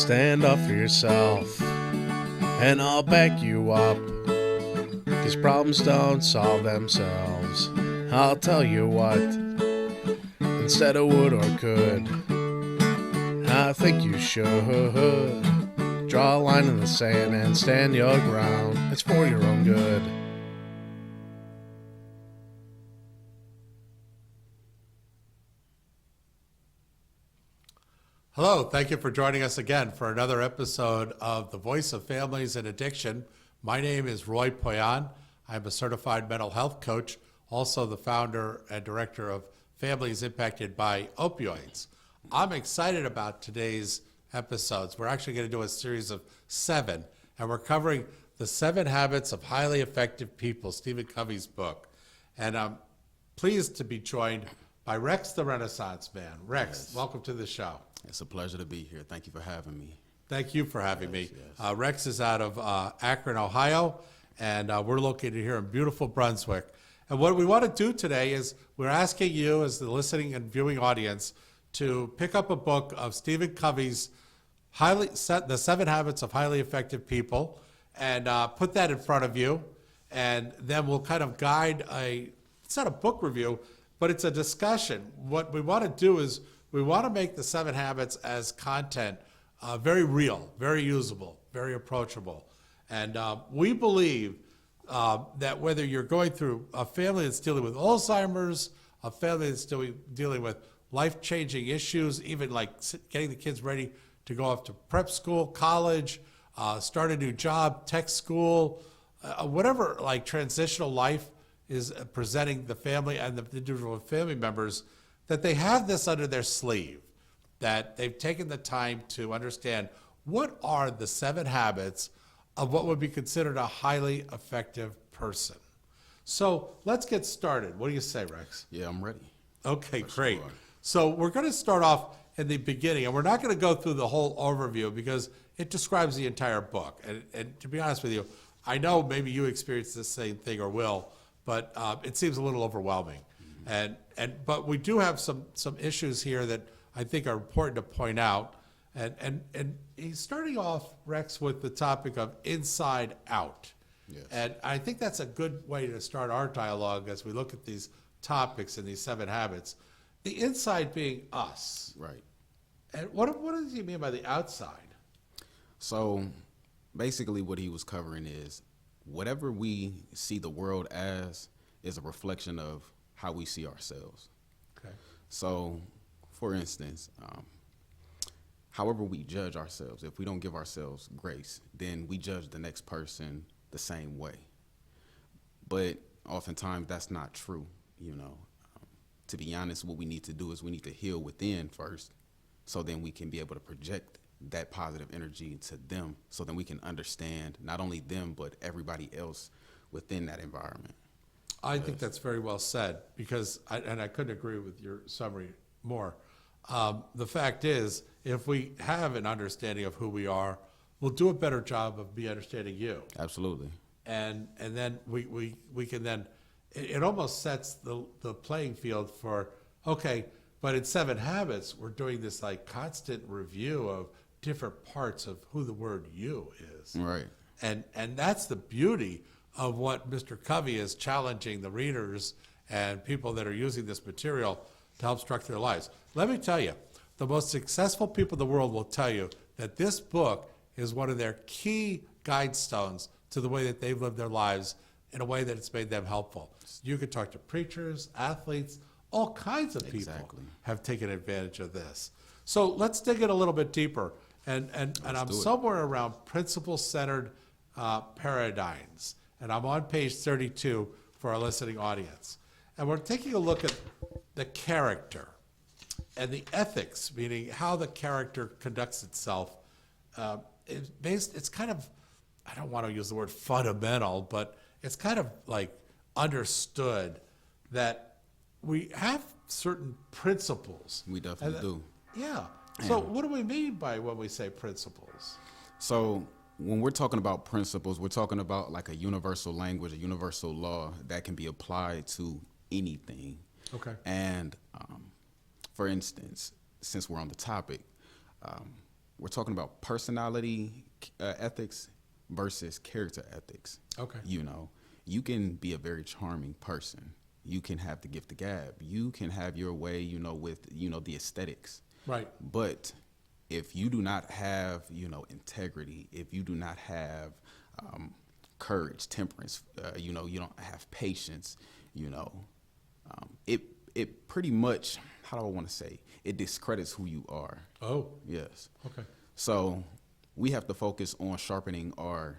Stand up for yourself, and I'll back you up. 'Cause problems don't solve themselves. I'll tell you what, instead of would or could, I think you should. Draw a line in the sand and stand your ground. It's for your own good. Hello, thank you for joining us again for another episode of The Voice of Families and Addiction. My name is Roy Poyan. I'm a certified mental health coach, also the founder and director of Families Impacted by Opioids. I'm excited about today's episodes. We're actually going to do a series of 7, and we're covering the 7 Habits of Highly Effective People, Stephen Covey's book. And I'm pleased to be joined by Rex the Renaissance Man. Rex, Yes. Welcome to the show. It's a pleasure to be here. Thank you for having me. Thank you for having me. Yes. Rex is out of Akron, Ohio, and we're located here in beautiful Brunswick. And what we want to do today is we're asking you, as the listening and viewing audience, to pick up a book of Stephen Covey's The 7 Habits of Highly Effective People, and put that in front of you, and then we'll kind of guide it's not a book review, but it's a discussion. What we want to do is we want to make the 7 Habits as content very real, very usable, very approachable. And we believe that whether you're going through a family that's dealing with Alzheimer's, a family that's dealing with life-changing issues, even like getting the kids ready to go off to prep school, college, start a new job, tech school, whatever like transitional life is presenting the family and the individual family members, that they have this under their sleeve, that they've taken the time to understand what are the 7 habits of what would be considered a highly effective person. So let's get started. What do you say, Rex? Yeah, I'm ready. Okay, For great. sure. So we're going to start off in the beginning, and we're not going to go through the whole overview because it describes the entire book. And to be honest with you, I know maybe you experienced the same thing or will, but it seems a little overwhelming. But we do have some issues here that I think are important to point out. And he's starting off, Rex, with the topic of inside out. Yes. And I think that's a good way to start our dialogue as we look at these topics and these 7 habits. The inside being us. Right. And what does he mean by the outside? So basically what he was covering is whatever we see the world as is a reflection of how we see ourselves. Okay. So, for instance, however we judge ourselves, if we don't give ourselves grace, then we judge the next person the same way. But oftentimes that's not true, you know. To be honest, what we need to do is we need to heal within first, so then we can be able to project that positive energy to them, so then we can understand not only them, but everybody else within that environment. I think that's very well said, because I couldn't agree with your summary more. The fact is, if we have an understanding of who we are, we'll do a better job of understanding you. Absolutely. And then we can then, it almost sets the playing field for, okay, but in 7 Habits, we're doing this like constant review of different parts of who the word you is. Right. And that's the beauty of what Mr. Covey is challenging the readers and people that are using this material to help structure their lives. Let me tell you, the most successful people in the world will tell you that this book is one of their key guidestones to the way that they've lived their lives in a way that it's made them helpful. You could talk to preachers, athletes, all kinds of people Exactly. have taken advantage of this. So let's dig in a little bit deeper. And I'm do it. somewhere around principle-centered paradigms. And I'm on page 32 for our listening audience. And we're taking a look at the character and the ethics, meaning how the character conducts itself. It's kind of, I don't want to use the word fundamental, but it's kind of like understood that we have certain principles. We definitely do. Yeah. So what do we mean by when we say principles? So when we're talking about principles, we're talking about like a universal language, a universal law that can be applied to anything. Okay. And for instance, since we're on the topic, we're talking about personality ethics versus character ethics. Okay. You know, you can be a very charming person. You can have the gift of gab. You can have your way, you know, with, you know, the aesthetics. Right. But if you do not have, you know, integrity, if you do not have courage, temperance, you know, you don't have patience, you know, it pretty much, how do I want to say, it discredits who you are. Oh. Yes. Okay. So we have to focus on sharpening our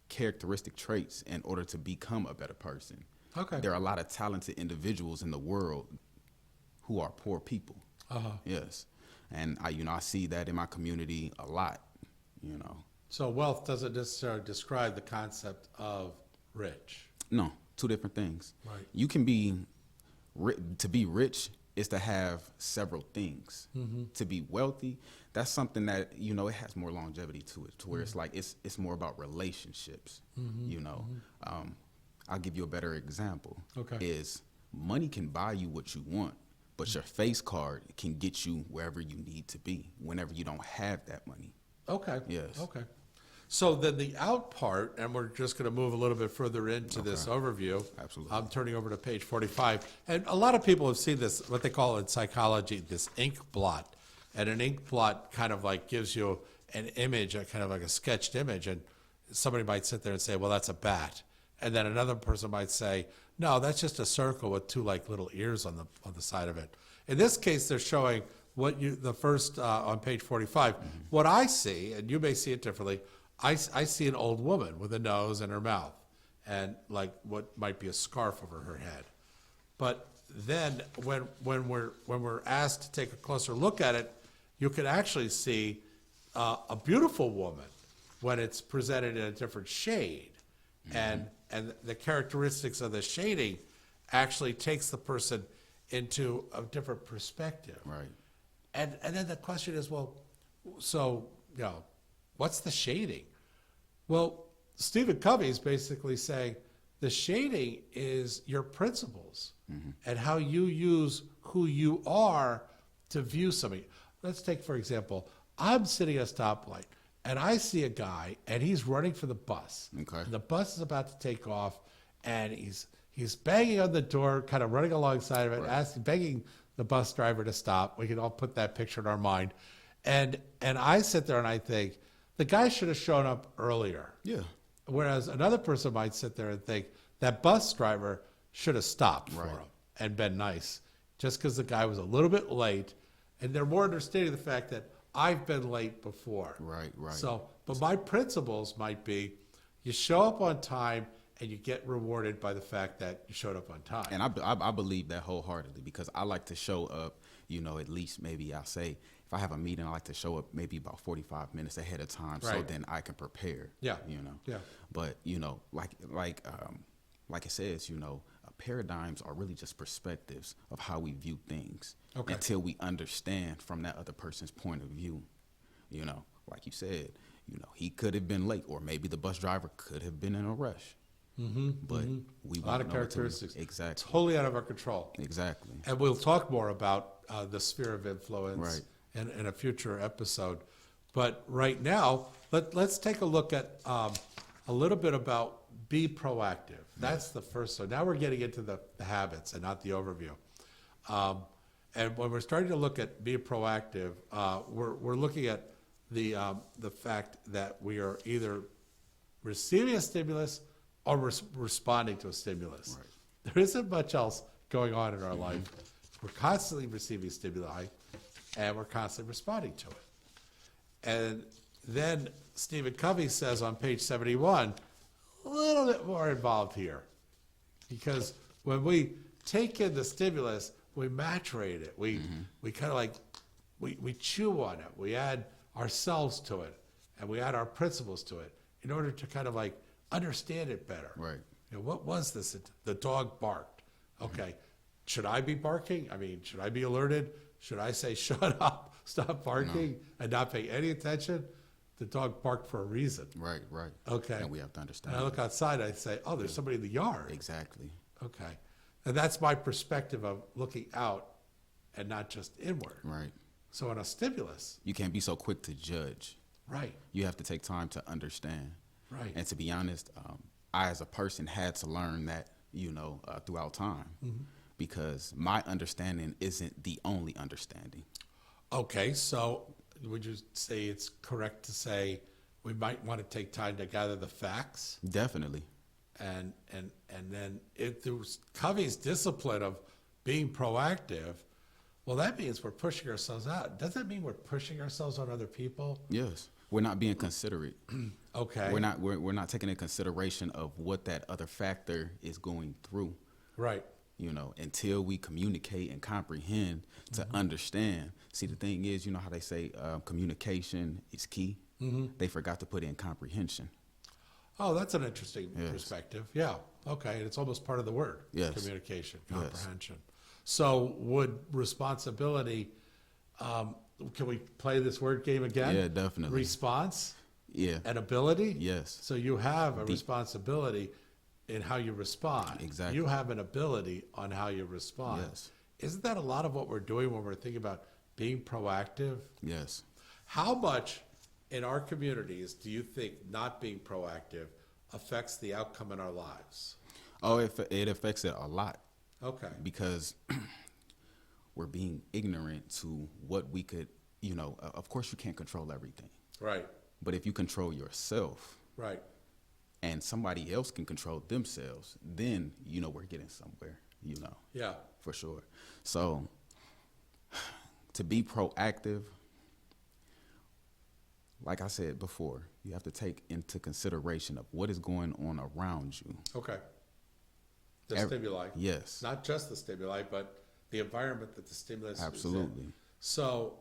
characteristic traits in order to become a better person. Okay. There are a lot of talented individuals in the world who are poor people. Uh-huh. Yes. And I see that in my community a lot, you know. So wealth doesn't necessarily describe the concept of rich. No, two different things. Right. You can be, to be rich is to have several things. Mm-hmm. To be wealthy, that's something that, you know, it has more longevity to it, to where it's like, it's more about relationships, you know. I'll give you a better example. Okay. Is money can buy you what you want, but your face card can get you wherever you need to be whenever you don't have that money. Okay. Yes. Okay. So then the out part, and we're just going to move a little bit further into this overview. Absolutely. I'm turning over to page 45. And a lot of people have seen this, what they call in psychology, this ink blot. And an ink blot kind of like gives you an image, a kind of like a sketched image. And somebody might sit there and say, well, that's a bat. And then another person might say, no, that's just a circle with two like little ears on the side of it. In this case, they're showing what the first on page 45. What I see, and you may see it differently, I see an old woman with a nose and her mouth, and like what might be a scarf over her head. But then when we're asked to take a closer look at it, you can actually see a beautiful woman when it's presented in a different shade, and the characteristics of the shading actually takes the person into a different perspective. Right. And then the question is, well, so, you know, what's the shading? Well, Stephen Covey is basically saying the shading is your principles and how you use who you are to view something. Let's take, for example, I'm sitting at a stoplight and I see a guy and he's running for the bus. Okay. And the bus is about to take off and he's banging on the door, kind of running alongside of it, begging the bus driver to stop. We can all put that picture in our mind. And I sit there and I think, the guy should have shown up earlier. Yeah. Whereas another person might sit there and think, that bus driver should have stopped for Right. him and been nice. Just because the guy was a little bit late. And they're more understanding of the fact that I've been late before. Right, right. So, but my principles might be, you show up on time and you get rewarded by the fact that you showed up on time. And I believe that wholeheartedly, because I like to show up, you know, at least maybe I'll say, if I have a meeting, I like to show up maybe about 45 minutes ahead of time, so Right. then I can prepare. Yeah. You know. Yeah. But you know, like it says, you know, paradigms are really just perspectives of how we view things. Okay. Until we understand from that other person's point of view. You know, like you said, you know, he could have been late, or maybe the bus driver could have been in a rush. But we A lot of won't know until characteristics. exactly. Totally out of our control. Exactly. And we'll talk more about the sphere of influence Right. in a future episode. But right now, let's take a look at a little bit about be proactive. That's the first. So now we're getting into the habits and not the overview. And when we're starting to look at be proactive, we're looking at the fact that we are either receiving a stimulus or responding to a stimulus. Right. There isn't much else going on in our life. We're constantly receiving stimuli, and we're constantly responding to it. And then Stephen Covey says on page 71, a little bit more involved here. Because when we take in the stimulus, we maturate it. We kind of like, we chew on it. We add ourselves to it, and we add our principles to it in order to kind of like understand it better. Right. You know, what was this? The dog barked. Okay. Should I be barking? I mean, should I be alerted? Should I say, shut up, stop barking, and not pay any attention? The dog barked for a reason. Right, right. Okay. And we have to understand. And I look outside, I say, oh, there's somebody in the yard. Exactly. Okay. And that's my perspective of looking out and not just inward. Right. So in a stimulus, You can't be so quick to judge. right, You have to take time to understand. right. And to be honest, I as a person had to learn that, throughout time, because my understanding isn't the only understanding. Okay, so would you say it's correct to say we might want to take time to gather the facts? Definitely. And then if there was Covey's discipline of being proactive, well, that means we're pushing ourselves out. Does that mean we're pushing ourselves on other people? Yes. We're not being considerate. Okay. We're not taking into consideration of what that other factor is going through. Right. Until we communicate and comprehend to understand. See, the thing is, you know how they say communication is key? They forgot to put in comprehension. Oh, that's an interesting Yes. perspective. Yeah. Okay. It's almost part of the word. Yes. Communication, Yes. comprehension. So would responsibility, can we play this word game again? Yeah, definitely. Response Yeah. and ability? Yes. So you have a responsibility in how you respond. Exactly. You have an ability on how you respond. Yes. Isn't that a lot of what we're doing when we're thinking about being proactive? Yes. How much in our communities do you think not being proactive affects the outcome in our lives? Oh, it affects it a lot Okay. because we're being ignorant to what we could, of course you can't control everything. Right. But if you control yourself Right. and somebody else can control themselves, then, we're getting somewhere, Yeah. for sure. So to be proactive, like I said before, you have to take into consideration of what is going on around you. Okay. The stimuli. Yes. Not just the stimuli, but the environment that the stimulus is in. Absolutely. So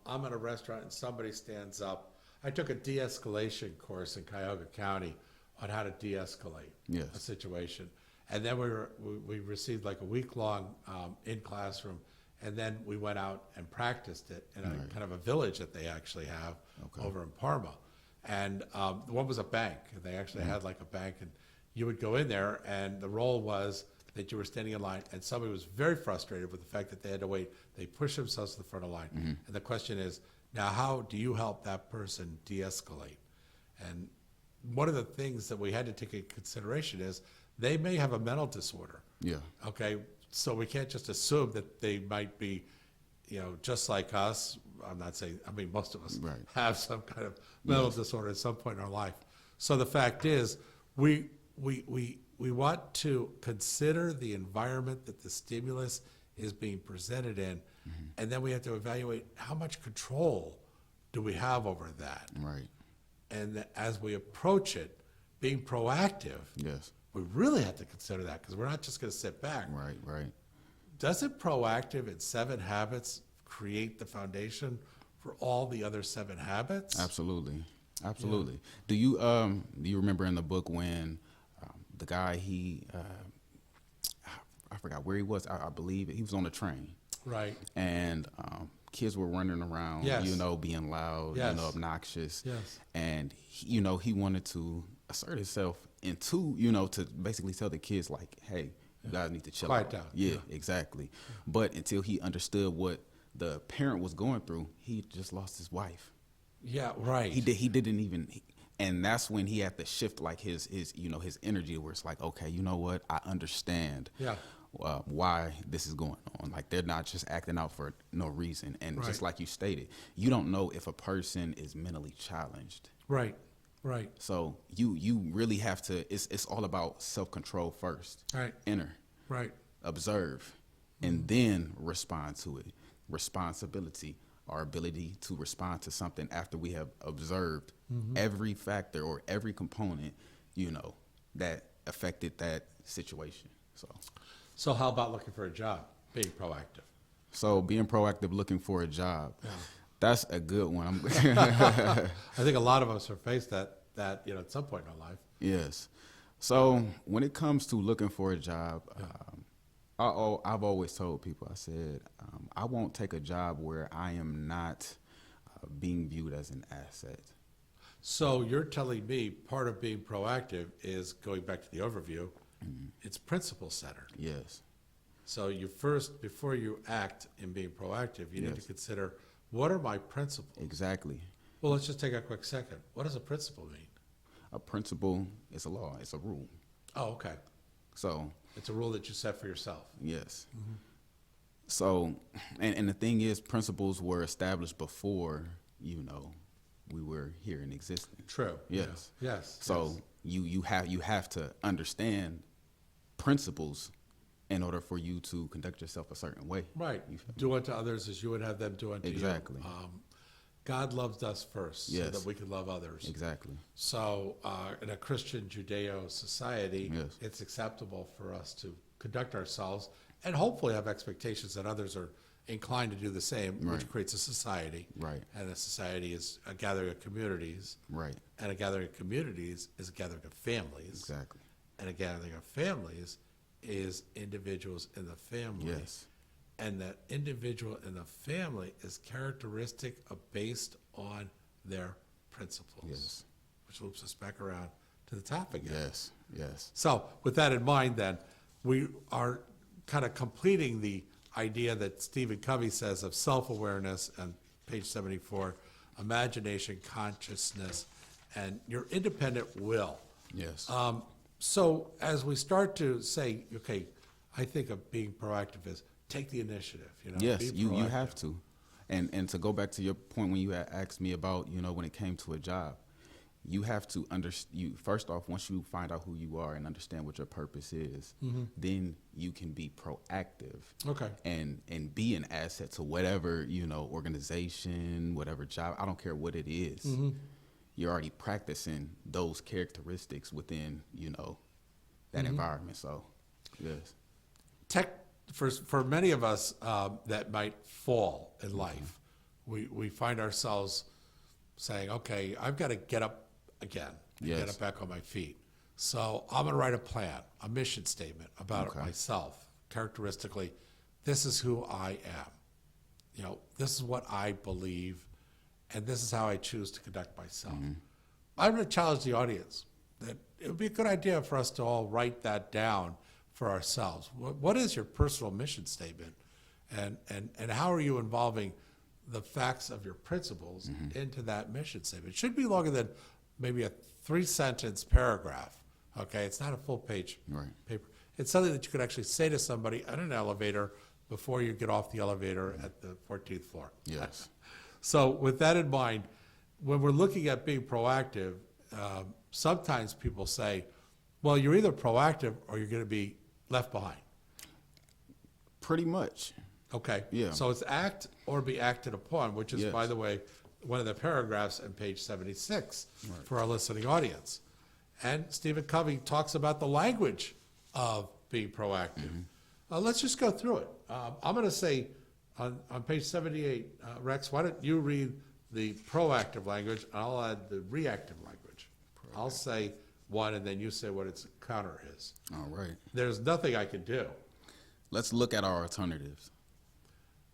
I'm in a restaurant and somebody stands up. I took a de-escalation course in Cuyahoga County on how to de-escalate Yes. a situation. And then we received like a week-long in-classroom, and then we went out and practiced it in a kind of a village that they actually have over in Parma. And one was a bank, and they actually had like a bank, and you would go in there, and the role was that you were standing in line, and somebody was very frustrated with the fact that they had to wait. They pushed themselves to the front of the line. And the question is, now how do you help that person de-escalate? And one of the things that we had to take into consideration is they may have a mental disorder. Yeah. Okay, so we can't just assume that they might be, just like us. I'm not saying, most of us Right. have some kind of mental disorder at some point in our life. So the fact is, we want to consider the environment that the stimulus is being presented in, and then we have to evaluate how much control do we have over that. Right. And as we approach it, being proactive, Yes. we really have to consider that because we're not just going to sit back. Right. Right. Doesn't proactive in 7 Habits create the foundation for all the other 7 habits? Absolutely. Absolutely. Do you remember in the book when the guy I forgot where he was. I believe he was on a train. Right. And kids were running around, Yes. being loud, Yes. obnoxious. Yes. And he wanted to assert himself into, to basically tell the kids like, hey, you guys need to chill Quiet out. down. Yeah, Yeah. exactly. But until he understood what the parent was going through, he just lost his wife. Yeah, right. He didn't even, and that's when he had to shift like his energy, where it's like, okay, you know what, I understand. Yeah. Why this is going on. Like, they're not just acting out for no reason. And Right. just like you stated, you don't know if a person is mentally challenged. Right. Right. So you really have to, it's all about self-control first. Right. Enter, Right. observe, and then respond to it. Responsibility, our ability to respond to something after we have observed every factor or every component, that affected that situation. So how about looking for a job? Being proactive. So being proactive, looking for a job, that's a good one. I think a lot of us are faced that at some point in our life. Yes. So when it comes to looking for a job, I've always told people, I said, I won't take a job where I am not being viewed as an asset. So you're telling me part of being proactive is going back to the overview. It's principle centered. Yes. So you first, before you act in being proactive, you need to Yes. consider What are my principles? Exactly. Well, let's just take a quick second. What does a principle mean? A principle is a law. It's a rule. Oh, okay. So It's a rule that you set for yourself. yes. So, and the thing is, principles were established before, we were here in existence. True. Yes. Yes. So you have to understand principles in order for you to conduct yourself a certain way. Right. Do unto others as you would have them do unto Exactly. you. God loved us first so Yes. that we could love others. Exactly. So in a Christian Judeo society, Yes. it's acceptable for us to conduct ourselves and hopefully have expectations that others are inclined to do the same, which Right. creates a society. Right. And a society is a gathering of communities. Right. And a gathering of communities is a gathering of families. Exactly. And a gathering of families is individuals in the family. Yes. And that individual in the family is characteristic of based on their principles. Yes. Which loops us back around to the top again. Yes. Yes. So with that in mind then, we are kind of completing the idea that Stephen Covey says of self-awareness on page 74, imagination, consciousness, and your independent will. Yes. So as we start to say, okay, I think of being proactive is take the initiative. Yes, be you proactive. have to. And to go back to your point when you had asked me about, when it came to a job, you have to first off, once you find out who you are and understand what your purpose is, then you can be proactive. Okay. And be an asset to whatever, organization, whatever job, I don't care what it is. You're already practicing those characteristics within, that environment. So, yes. For many of us that might fall in life, we find ourselves saying, okay, I've got to get up again and Yes. get up back on my feet. So I'm going to write a plan, a mission statement about Okay. myself. Characteristically, this is who I am. This is what I believe, and this is how I choose to conduct myself. I'm going to challenge the audience that it would be a good idea for us to all write that down for ourselves. What is your personal mission statement? And how are you involving the facts of your principles into that mission statement? It should be longer than maybe a 3-sentence paragraph. Okay, it's not a full page Right. paper. It's something that you could actually say to somebody in an elevator before you get off the elevator at the 14th floor. Yes. So with that in mind, when we're looking at being proactive, sometimes people say, well, you're either proactive or you're going to be left behind. Pretty much. Okay. Yeah. So it's act or be acted upon, which is, Yes. by the way, one of the paragraphs on page 76 for our listening audience. And Stephen Covey talks about the language of being proactive. Let's just go through it. I'm going to say on page 78, Rex, why don't you read the proactive language, and I'll add the reactive language. I'll say one, and then you say what its counter is. All right. There's nothing I can do. Let's look at our alternatives.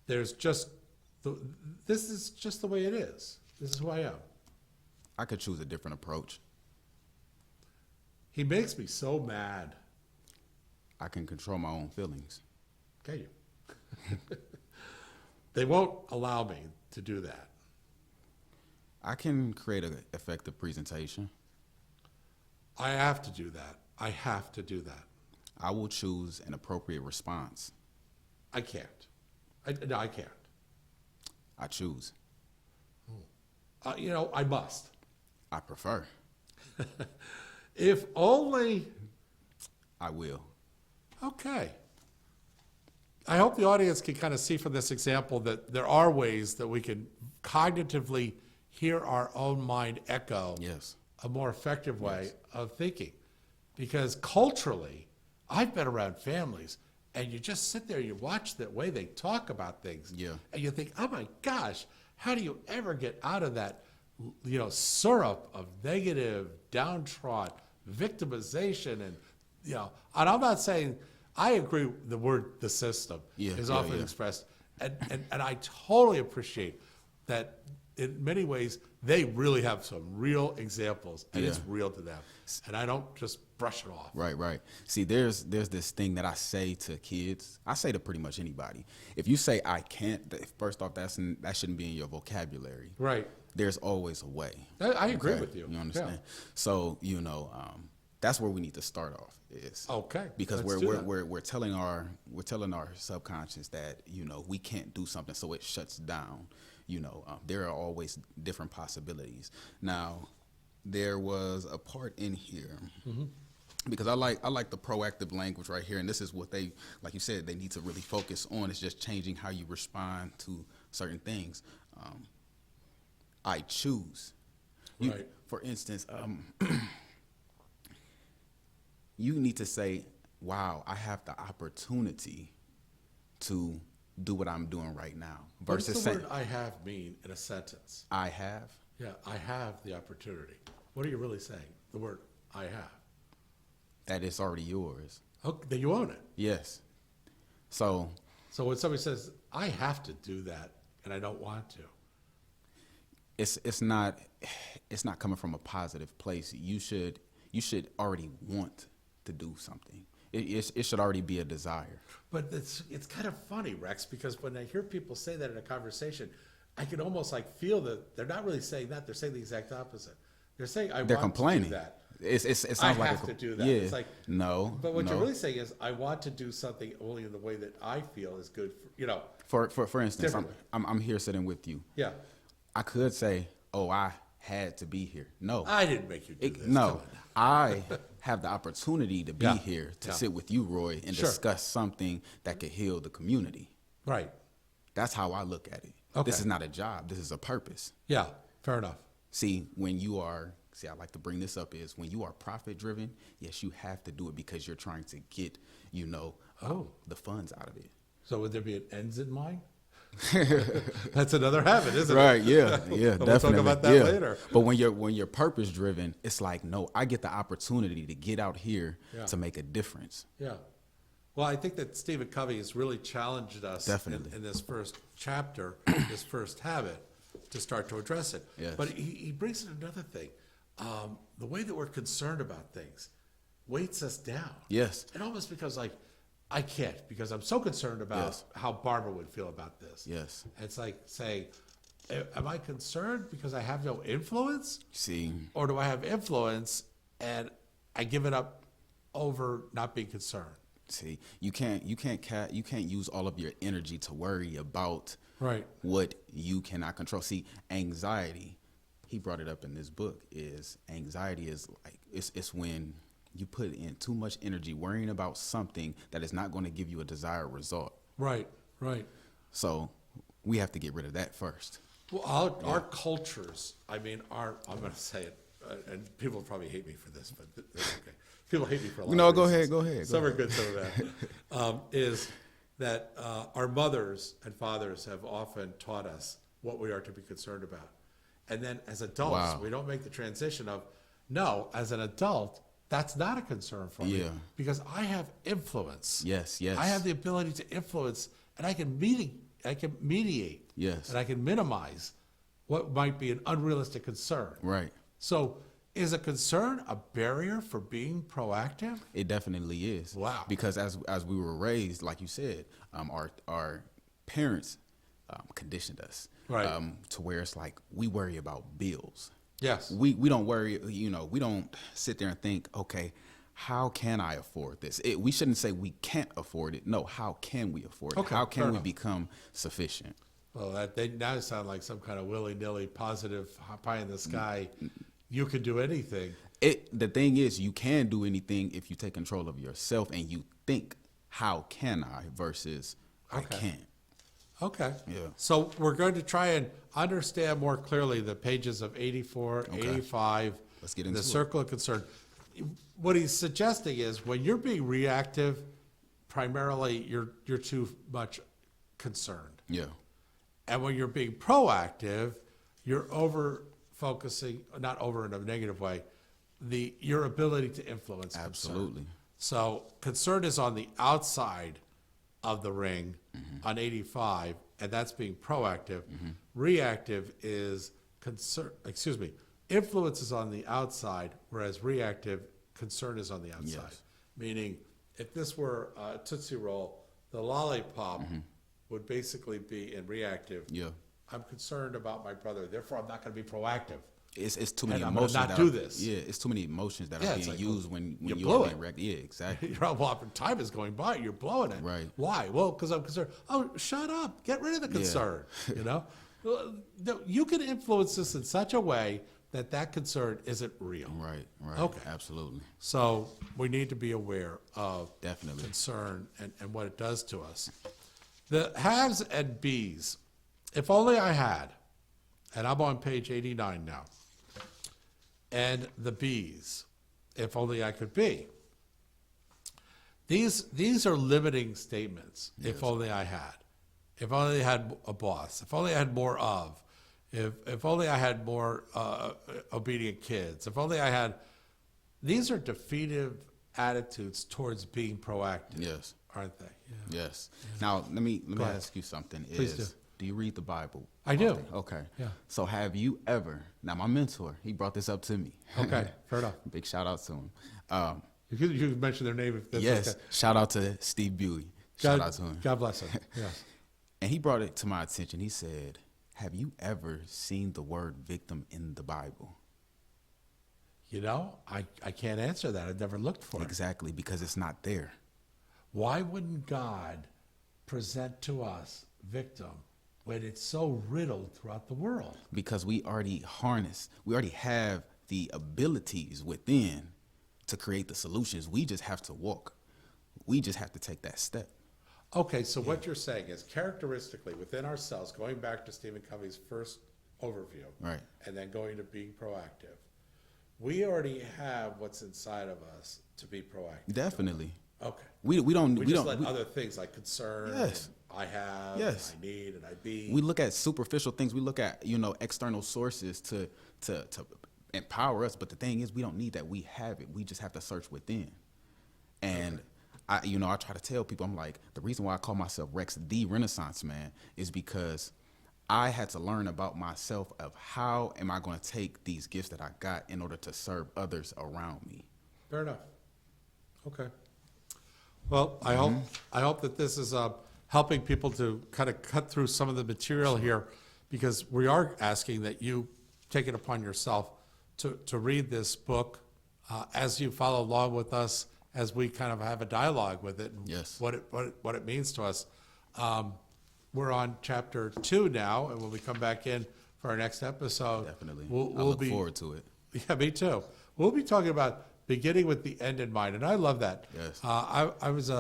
There's just, this is just the way it is. This is who I am. I could choose a different approach. He makes me so mad. I can control my own feelings. Can you? They won't allow me to do that. I can create an effective presentation. I have to do that. I have to do that. I will choose an appropriate response. I can't. No, I can't. I choose. I must. I prefer. If only. I will. Okay. I hope the audience can kind of see from this example that there are ways that we can cognitively hear our own mind echo Yes. a more effective way of thinking. Because culturally, I've been around families, and you just sit there, you watch the way they talk about things, Yeah. and you think, oh my gosh, how do you ever get out of that, syrup of negative, downtrodden victimization, and and I'm not saying I agree with the word "the system" is often expressed, and I totally appreciate that in many ways, they really have some real examples, and it's Yeah. real to them. And I don't just brush it off. Right. See, there's this thing that I say to kids. I say to pretty much anybody. If you say I can't, first off, that shouldn't be in your vocabulary. Right. There's always a way. I agree with you. You understand? Yeah. So that's where we need to start off. Is Okay. because let's do that. we're telling our subconscious that we can't do something, so it shuts down. There are always different possibilities. Now, there was a part in here because I like the proactive language right here, and this is what they, like you said, they need to really focus on. It's just changing how you respond to certain things. I choose. Right. For instance, you need to say, "Wow, I have the opportunity to do what I'm doing right now." What does Versus the saying, word "I have" mean in a sentence? "I have." Yeah, I have the opportunity. What are you really saying? The word "I have." That it's already yours. Okay, then you own it. Yes. So So when somebody says, "I have to do that," and I don't want to, it's not coming from a positive place. You should already want to do something. It should already be a desire. but it's kind of funny, Rex, because when I hear people say that in a conversation, I can almost like feel that they're not really saying that; they're saying the exact opposite. They're saying, "I They're want complaining. to do that." It sounds I like have to do that. Yeah. It's like, no. But what no. you're really saying is, I want to do something only in the way that I feel is good For instance, Differently. I'm here sitting with you. Yeah. I could say, "Oh, I had to be here." No. I didn't make you do this. Come No, on. I have the opportunity to be Yeah. here to Yeah. sit with you, Roy, and Sure. discuss something that could heal the community. Right. That's how I look at it. Okay. This is not a job. This is a purpose. Yeah. Fair enough. See, I like to bring this up is when you are profit driven, yes, you have to do it because you're trying to get, the funds out of it. So would there be an ends in mind? That's another habit, isn't it? Right, yeah, definitely. We'll talk about that later. But when you're purpose driven, it's like, no, I get the opportunity to get out here Yeah. to make a difference. Yeah. Well, I think that Stephen Covey has really challenged us Definitely. in this first chapter, this first habit, to start to address it. Yes. But he brings in another thing. The way that we're concerned about things weights us down. Yes. It almost becomes like, I can't because I'm so concerned about Yes. how Barbara would feel about this. Yes. It's like saying, am I concerned because I have no influence? See, Or do I have influence and I give it up over not being concerned? you can't use all of your energy to worry about Right. what you cannot control. See, anxiety, he brought it up in this book, is anxiety is like it's when you put in too much energy worrying about something that is not going to give you a desired result. Right. So we have to get rid of that first. Well, our cultures, I'm going to say it, and people probably hate me for this, but that's okay. People hate me for a lot No, of go reasons. ahead. Some are good, some are bad. Is that our mothers and fathers have often taught us what we are to be concerned about. And then as adults, Wow. we don't make the transition of, no, as an adult, that's not a concern for me Yeah. because I have influence. Yes. I have the ability to influence, and I can mediate. Yes. And I can minimize what might be an unrealistic concern. Right. So, is a concern a barrier for being proactive? It definitely is. Wow. Because as we were raised, like you said, our parents conditioned us. Right. To where it's like we worry about bills. Yes. We don't worry, we don't sit there and think, okay, how can I afford this? We shouldn't say we can't afford it. No, how can we afford it? Okay, How fair can we enough. become sufficient? Well, they now sound like some kind of willy-nilly positive pie in the sky. You can do anything. The thing is, you can do anything if you take control of yourself and you think, how can I versus I Okay. can't. Okay. Yeah. So we're going to try and understand more clearly the pages of 84, Okay. 85, Let's get into the it. circle of concern. What he's suggesting is when you're being reactive, primarily you're too much concerned. Yeah. And when you're being proactive, you're over focusing, not over in a negative way, your ability to influence concern. Absolutely. So concern is on the outside of the ring on 85, and that's being proactive. Reactive is influence is on the outside, whereas reactive concern is on the outside. Yes. Meaning, if this were a Tootsie Roll, the lollipop would basically be in reactive. Yeah. I'm concerned about my brother, therefore I'm not going to be proactive. It's too many And I'm emotions. gonna not that do are- this. Yeah, it's too many emotions that Yeah, are it's being like, used when you you're blew being it. reactive. Yeah, exactly. Well, time is going by. You're blowing it. Right. Why? Well, because I'm concerned. Oh, shut up. Get rid of the concern. You know, Well, no, you can influence this in such a way that that concern isn't real. Right. Okay. Absolutely. So we need to be aware of Definitely. concern and what it does to us. The haves and bees. If only I had, and I'm on page 89 now. And the bees. If only I could be. These are limiting statements. Yes. If only I had. If only I had a boss. If only I had more of. If only I had more obedient kids. If only I had. These are defeative attitudes towards being proactive. Yes. Aren't they? Yeah. Yes. Now let me ahead. ask you something. Please Do you read the Bible? I do. often? Okay. Yeah. So have you ever? Now my mentor, he brought this up to me. Okay, fair enough. Big shout out to him. You can mention their name if that's Yes. okay. Shout out to Steve Bewey. Shout out to him. God bless him. Yes. And he brought it to my attention. He said, "Have you ever seen the word victim in the Bible?" You know, I can't answer that. I've never looked for it. Exactly, because it's not there. Why wouldn't God present to us victim when it's so riddled throughout the world? Because we already have the abilities within to create the solutions. We just have to walk. We just have to take that step. Okay, so what you're saying is characteristically within ourselves, going back to Stephen Covey's first overview, Right. and then going to being proactive, we already have what's inside of us to be proactive. Definitely. Okay. We don't We we just don't let other things like concern, Yes. and I have, Yes. and I need, and I be. we look at superficial things. We look at, external sources to empower us. But the thing is, we don't need that. We have it. We just have to search within. And I try to tell people, I'm like, the reason why I call myself Rex the Renaissance Man is because I had to learn about myself of how am I going to take these gifts that I got in order to serve others around me. Fair enough. Okay. Well, I hope that this is helping people to kind of cut through some of the material here, because we are asking that you take it upon yourself to read this book as you follow along with us, as we kind of have a dialogue with it. And Yes. What it means to us. We're on chapter 2 now, and when we come back in for our next episode, Definitely. we'll I look be forward to it. Yeah, me too. We'll be talking about beginning with the end in mind, and I love that. Yes. I was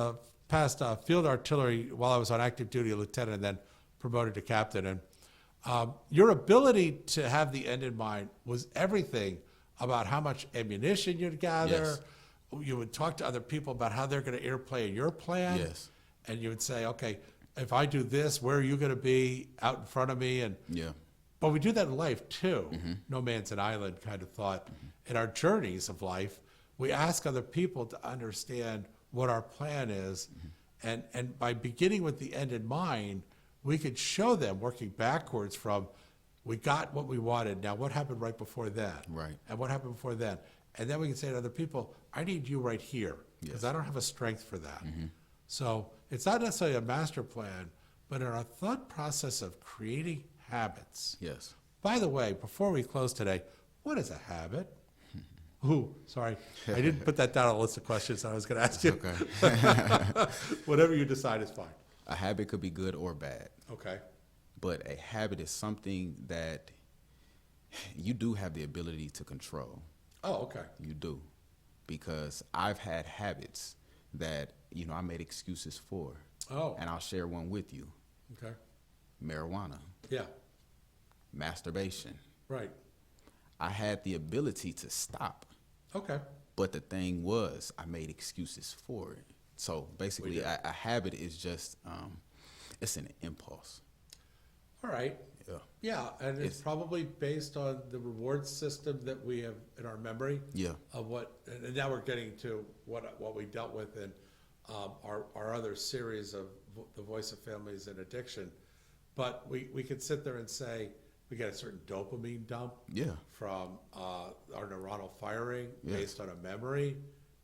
past field artillery while I was on active duty, a lieutenant, and then promoted to captain. And your ability to have the end in mind was everything about how much ammunition you'd gather. Yes. You would talk to other people about how they're going to airplay in your plan. Yes. And you would say, okay, if I do this, where are you going to be out in front of me? And Yeah. but we do that in life too. No man's an island kind of thought. In our journeys of life, we ask other people to understand what our plan is. And by beginning with the end in mind, we could show them, working backwards from, we got what we wanted. Now, what happened right before that? Right. And what happened before that? And then we can say to other people, I need you right here, because Yes. I don't have a strength for that. So it's not necessarily a master plan, but in our thought process of creating habits. Yes. By the way, before we close today, what is a habit? Ooh, sorry. I didn't put that down on a list of questions I was going to ask you. Okay. Whatever you decide is fine. A habit could be good or bad, Okay. but a habit is something that you do have the ability to control. Oh, okay. You do. Because I've had habits that, I made excuses for. Oh, And I'll share one with you. okay. Marijuana, Yeah, masturbation. right. I had the ability to stop. Okay. But the thing was, I made excuses for it. So basically, did. a habit is just, it's an impulse. All right. Yeah. Yeah, and it's It's- probably based on the reward system that we have in our memory. Yeah. Of what, and now we're getting to what we dealt with in our other series of the voice of families and addiction. But we could sit there and say we get a certain dopamine dump Yeah. from our neuronal firing based on a memory,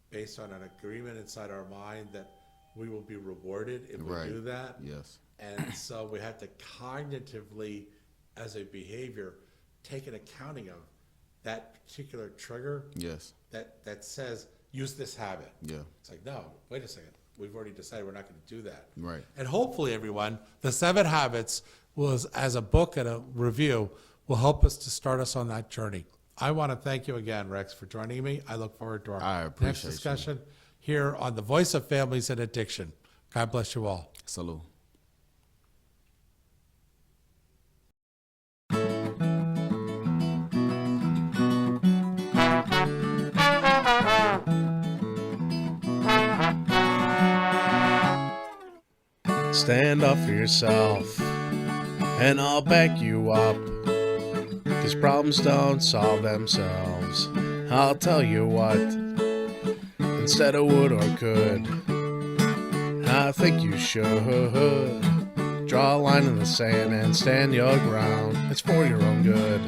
based on an agreement inside our mind that we will be rewarded if we do that. Yes. And so we have to cognitively, as a behavior, take an accounting of that particular trigger Yes. that says, use this habit. Yeah. It's like, no, wait a second. We've already decided we're not going to do that. Right. And hopefully, everyone, the 7 Habits was, as a book and a review, will help us to start us on that journey. I want to thank you again, Rex, for joining me. I look forward to I our appreciate next you. discussion here on the Voice of Families and Addiction. God bless you all. Salute. Stand up for yourself, and I'll back you up. 'Cause problems don't solve themselves. I'll tell you what, instead of would or could, I think you should. Draw a line in the sand and stand your ground. It's for your own good.